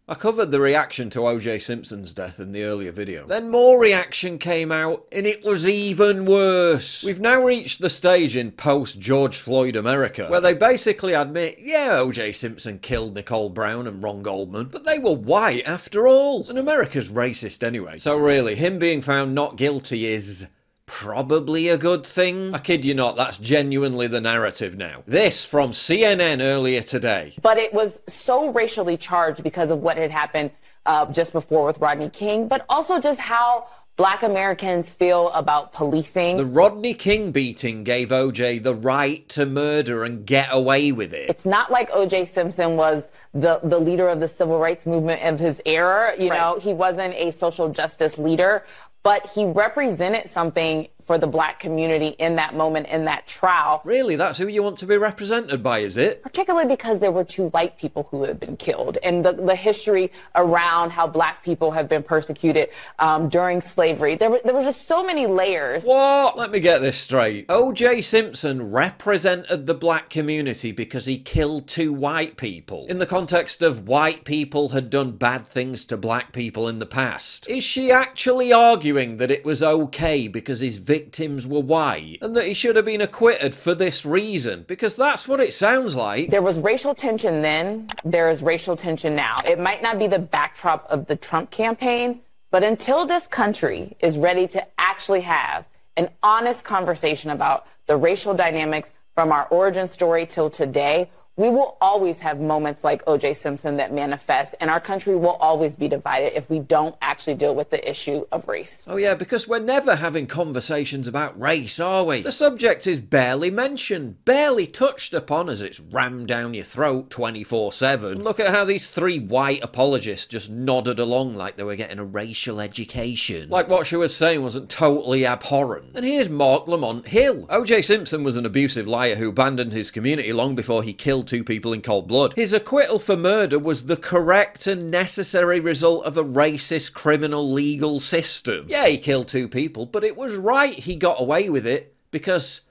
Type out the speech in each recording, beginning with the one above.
I covered the reaction to O.J. Simpson's death in the earlier video. Then more reaction came out, and it was even worse. We've now reached the stage in post-George Floyd America, where they basically admit, yeah, O.J. Simpson killed Nicole Brown and Ron Goldman, but they were white after all. And America's racist anyway. So really, him being found not guilty is probably a good thing. I kid you not, that's genuinely the narrative now. This from CNN earlier today. But it was so racially charged because of what had happened just before with Rodney King, but also just how Black Americans feel about policing. The Rodney King beating gave OJ the right to murder and get away with it. It's not like O.J. Simpson was the leader of the civil rights movement of his era. You know, he wasn't a social justice leader, but he represented something for the Black community in that moment, in that trial. Really? That's who you want to be represented by, is it? Particularly because there were 2 white people who had been killed, and the history around how Black people have been persecuted during slavery. There were just so many layers. What? Let me get this straight. O.J. Simpson represented the Black community because he killed 2 white people. In the context of white people had done bad things to Black people in the past. Is she actually arguing that it was okay because his victims were white, and that he should have been acquitted for this reason? Because that's what it sounds like. There was racial tension then, there is racial tension now. It might not be the backdrop of the Trump campaign, but until this country is ready to actually have an honest conversation about the racial dynamics from our origin story till today, we will always have moments like O.J. Simpson that manifest, and our country will always be divided if we don't actually deal with the issue of race. Oh yeah, because we're never having conversations about race, are we? The subject is barely mentioned, barely touched upon as it's rammed down your throat 24/7. Look at how these 3 white apologists just nodded along like they were getting a racial education. Like what she was saying wasn't totally abhorrent. And here's Mark Lamont Hill. O.J. Simpson was an abusive liar who abandoned his community long before he killed 2 people in cold blood. His acquittal for murder was the correct and necessary result of a racist criminal legal system. Yeah, he killed 2 people, but it was right he got away with it because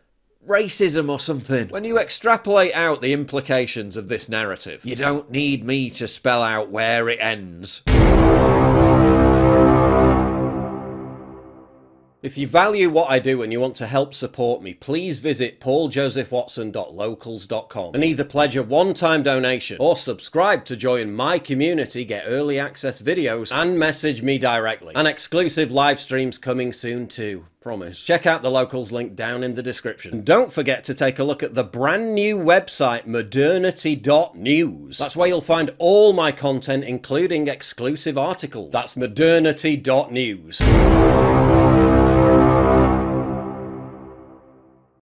racism or something. When you extrapolate out the implications of this narrative, you don't need me to spell out where it ends. If you value what I do and you want to help support me, please visit pauljosephwatson.locals.com and either pledge a one-time donation or subscribe to join my community, get early access videos, and message me directly. And exclusive live streams coming soon too. Promise. Check out the Locals link down in the description. And don't forget to take a look at the brand new website, modernity.news. That's where you'll find all my content, including exclusive articles. That's modernity.news.